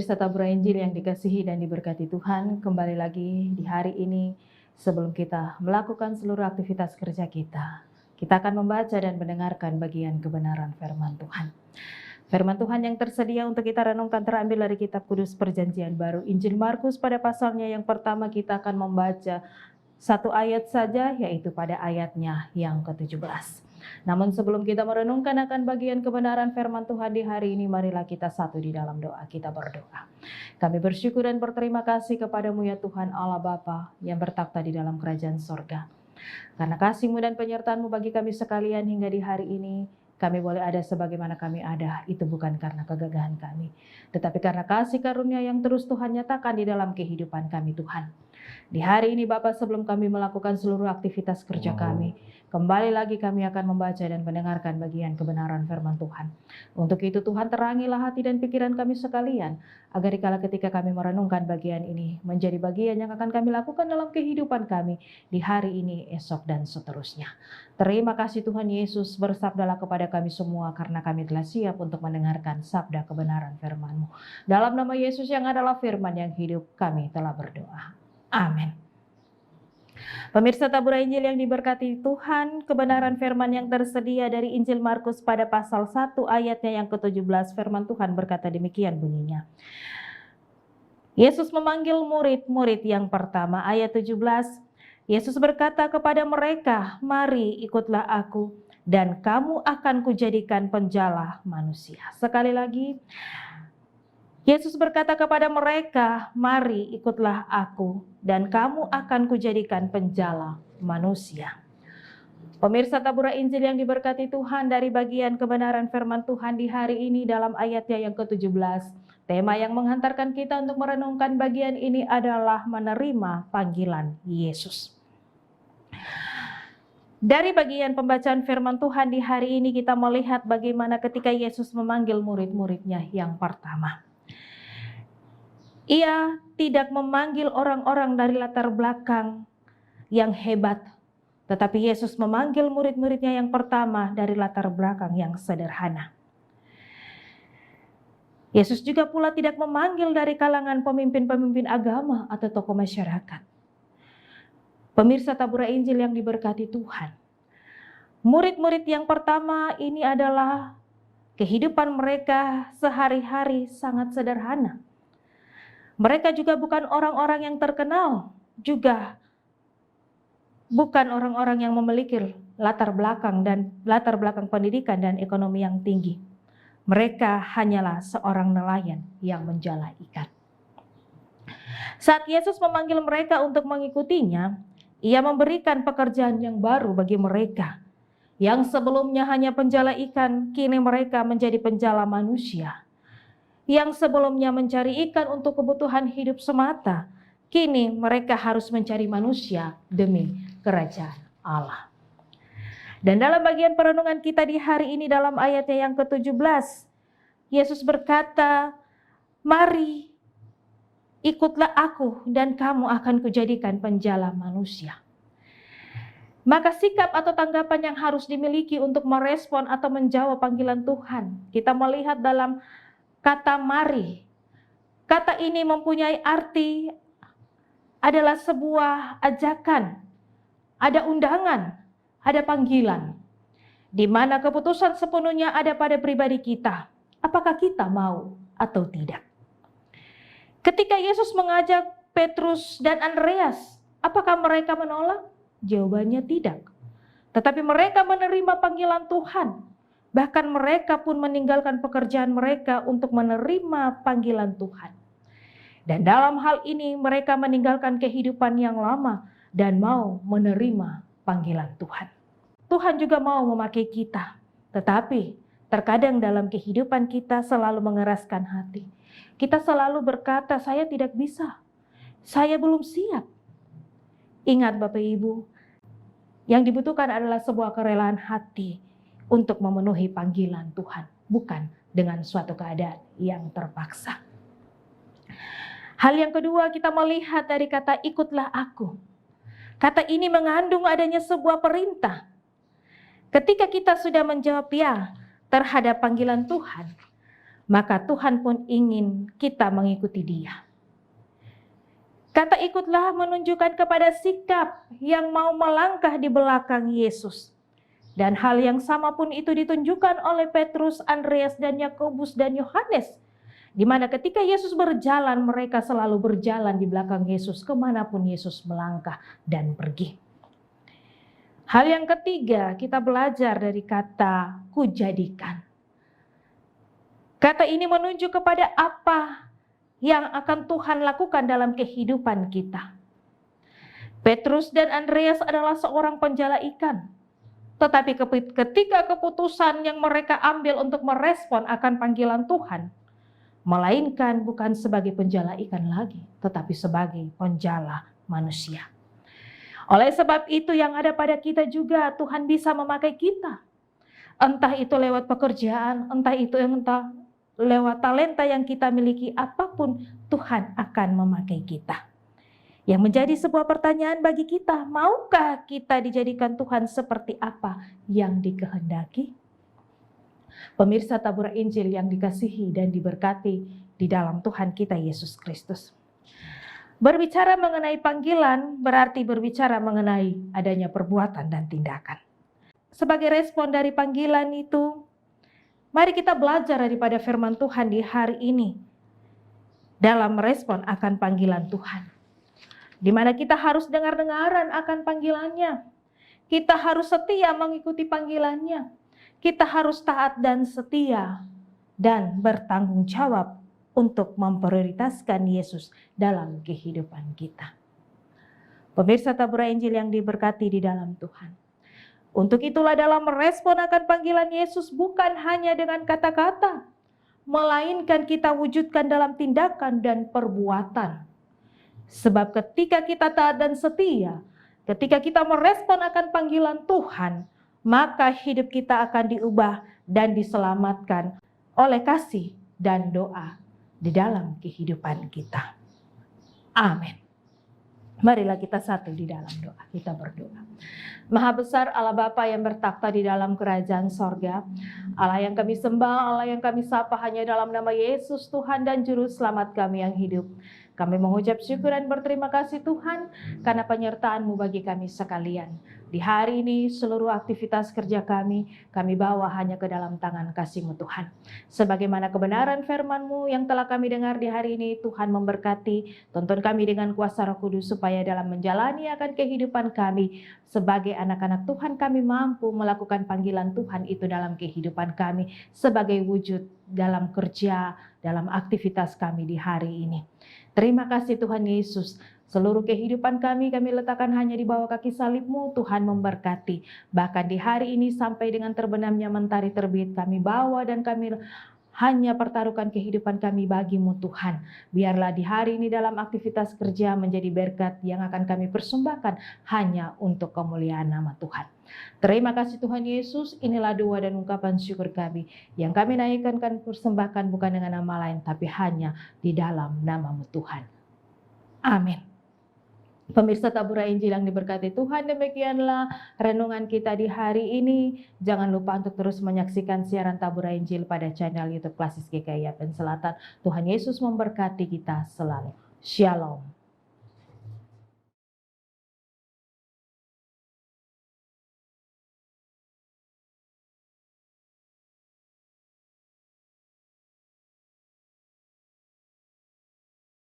Pemirsa Tabur Injil yang dikasihi dan diberkati Tuhan, kembali lagi di hari ini sebelum kita melakukan seluruh aktivitas kerja kita akan membaca dan mendengarkan bagian kebenaran firman Tuhan. Firman Tuhan yang tersedia untuk kita renungkan terambil dari kitab Kudus Perjanjian Baru, Injil Markus pada pasalnya yang pertama kita akan membaca satu ayat saja, yaitu pada ayatnya yang ke-17. Namun sebelum kita merenungkan akan bagian kebenaran firman Tuhan di hari ini, marilah kita satu di dalam doa. Kita berdoa. Kami bersyukur dan berterima kasih kepadamu ya Tuhan Allah Bapa yang bertakhta di dalam kerajaan sorga. Karena kasih-Mu dan penyertaan-Mu bagi kami sekalian hingga di hari ini, kami boleh ada sebagaimana kami ada, itu bukan karena kegagahan kami, tetapi karena kasih karunia yang terus Tuhan nyatakan di dalam kehidupan kami Tuhan. Di hari ini Bapak, sebelum kami melakukan seluruh aktivitas kerja kami, kembali lagi kami akan membaca dan mendengarkan bagian kebenaran firman Tuhan. Untuk itu Tuhan, terangilah hati dan pikiran kami sekalian, agar dikala ketika kami merenungkan bagian ini, menjadi bagian yang akan kami lakukan dalam kehidupan kami di hari ini, esok, dan seterusnya. Terima kasih Tuhan Yesus, bersabdalah kepada kami semua, karena kami telah siap untuk mendengarkan sabda kebenaran firman-Mu. Dalam nama Yesus yang adalah firman yang hidup, kami telah berdoa. Amin. Pemirsa Tabur Injil yang diberkati Tuhan, kebenaran firman yang tersedia dari Injil Markus pada pasal 1 ayatnya yang ke-17, firman Tuhan berkata demikian bunyinya. Yesus memanggil murid-murid yang pertama, ayat 17. Yesus berkata kepada mereka, "Mari ikutlah aku, dan kamu akan kujadikan penjala manusia." Sekali lagi, Yesus berkata kepada mereka, "Mari ikutlah aku, dan kamu akan kujadikan penjala manusia." Pemirsa Tabur Injil yang diberkati Tuhan, dari bagian kebenaran firman Tuhan di hari ini dalam ayatnya yang ke-17, tema yang menghantarkan kita untuk merenungkan bagian ini adalah menerima panggilan Yesus. Dari bagian pembacaan firman Tuhan di hari ini kita melihat bagaimana ketika Yesus memanggil murid-muridnya yang pertama. Ia tidak memanggil orang-orang dari latar belakang yang hebat, tetapi Yesus memanggil murid-muridnya yang pertama dari latar belakang yang sederhana. Yesus juga pula tidak memanggil dari kalangan pemimpin-pemimpin agama atau tokoh masyarakat. Pemirsa Tabur Injil yang diberkati Tuhan, murid-murid yang pertama ini adalah kehidupan mereka sehari-hari sangat sederhana. Mereka juga bukan orang-orang yang terkenal, juga bukan orang-orang yang memiliki latar belakang pendidikan dan ekonomi yang tinggi. Mereka hanyalah seorang nelayan yang menjala ikan. Saat Yesus memanggil mereka untuk mengikutinya, Ia memberikan pekerjaan yang baru bagi mereka. Yang sebelumnya hanya penjala ikan, kini mereka menjadi penjala manusia. Yang sebelumnya mencari ikan untuk kebutuhan hidup semata, kini mereka harus mencari manusia demi kerajaan Allah. Dan dalam bagian perenungan kita di hari ini dalam ayatnya yang ke-17, Yesus berkata, "Mari ikutlah aku, dan kamu akan kujadikan penjala manusia." Maka sikap atau tanggapan yang harus dimiliki untuk merespon atau menjawab panggilan Tuhan, kita melihat dalam kata mari. Kata ini mempunyai arti adalah sebuah ajakan, ada undangan, ada panggilan, di mana keputusan sepenuhnya ada pada pribadi kita. Apakah kita mau atau tidak? Ketika Yesus mengajak Petrus dan Andreas, apakah mereka menolak? Jawabannya tidak. Tetapi mereka menerima panggilan Tuhan. Bahkan mereka pun meninggalkan pekerjaan mereka untuk menerima panggilan Tuhan. Dan dalam hal ini mereka meninggalkan kehidupan yang lama dan mau menerima panggilan Tuhan. Tuhan juga mau memakai kita, tetapi terkadang dalam kehidupan kita selalu mengeraskan hati. Kita selalu berkata, "Saya tidak bisa, saya belum siap." Ingat Bapak Ibu, yang dibutuhkan adalah sebuah kerelaan hati untuk memenuhi panggilan Tuhan, bukan dengan suatu keadaan yang terpaksa. Hal yang kedua, kita melihat dari kata ikutlah aku. Kata ini mengandung adanya sebuah perintah. Ketika kita sudah menjawab ya terhadap panggilan Tuhan, maka Tuhan pun ingin kita mengikuti Dia. Kata ikutlah menunjukkan kepada sikap yang mau melangkah di belakang Yesus. Dan hal yang sama pun itu ditunjukkan oleh Petrus, Andreas, dan Yakobus, dan Yohanes. Di mana ketika Yesus berjalan, mereka selalu berjalan di belakang Yesus kemanapun Yesus melangkah dan pergi. Hal yang ketiga, kita belajar dari kata kujadikan. Kata ini menunjuk kepada apa yang akan Tuhan lakukan dalam kehidupan kita. Petrus dan Andreas adalah seorang penjala ikan. Tetapi ketika keputusan yang mereka ambil untuk merespon akan panggilan Tuhan, melainkan bukan sebagai penjala ikan lagi, tetapi sebagai penjala manusia. Oleh sebab itu yang ada pada kita juga Tuhan bisa memakai kita. Entah itu lewat pekerjaan, entah lewat talenta yang kita miliki, apapun Tuhan akan memakai kita. Yang menjadi sebuah pertanyaan bagi kita, maukah kita dijadikan Tuhan seperti apa yang dikehendaki? Pemirsa Tabur Injil yang dikasihi dan diberkati di dalam Tuhan kita Yesus Kristus. Berbicara mengenai panggilan berarti berbicara mengenai adanya perbuatan dan tindakan. Sebagai respon dari panggilan itu, mari kita belajar daripada firman Tuhan di hari ini dalam merespon akan panggilan Tuhan. Di mana kita harus dengar-dengaran akan panggilannya. Kita harus setia mengikuti panggilannya. Kita harus taat dan setia dan bertanggung jawab untuk memprioritaskan Yesus dalam kehidupan kita. Pemirsa Tabur Injil yang diberkati di dalam Tuhan. Untuk itulah dalam merespon akan panggilan Yesus bukan hanya dengan kata-kata, melainkan kita wujudkan dalam tindakan dan perbuatan. Sebab ketika kita taat dan setia, ketika kita merespon akan panggilan Tuhan, maka hidup kita akan diubah dan diselamatkan oleh kasih dan doa di dalam kehidupan kita. Amin. Marilah kita satu di dalam doa, kita berdoa. Maha besar Allah Bapa yang bertakhta di dalam kerajaan sorga, Allah yang kami sembah, Allah yang kami sapa hanya dalam nama Yesus Tuhan dan Juru Selamat kami yang hidup. Kami mengucap syukur dan berterima kasih Tuhan karena penyertaan-Mu bagi kami sekalian. Di hari ini seluruh aktivitas kerja kami bawa hanya ke dalam tangan kasih-Mu Tuhan. Sebagaimana kebenaran firman-Mu yang telah kami dengar di hari ini, Tuhan memberkati, tuntun kami dengan kuasa Roh Kudus supaya dalam menjalani akan kehidupan kami sebagai anak-anak Tuhan, kami mampu melakukan panggilan Tuhan itu dalam kehidupan kami sebagai wujud dalam kerja, dalam aktivitas kami di hari ini. Terima kasih Tuhan Yesus. Seluruh kehidupan kami letakkan hanya di bawah kaki salib-Mu. Tuhan memberkati. Bahkan di hari ini sampai dengan terbenamnya mentari terbit, kami bawa dan kami hanya pertaruhkan kehidupan kami bagi-Mu Tuhan. Biarlah di hari ini dalam aktivitas kerja menjadi berkat yang akan kami persembahkan hanya untuk kemuliaan nama Tuhan. Terima kasih Tuhan Yesus, inilah doa dan ungkapan syukur kami yang kami naikkan dan persembahkan bukan dengan nama lain tapi hanya di dalam nama-Mu Tuhan. Amin. Pemirsa Tabur Injil yang diberkati Tuhan, demikianlah renungan kita di hari ini. Jangan lupa untuk terus menyaksikan siaran Tabur Injil pada channel YouTube Klasis GKI Yapen Selatan. Tuhan Yesus memberkati kita selalu. Shalom.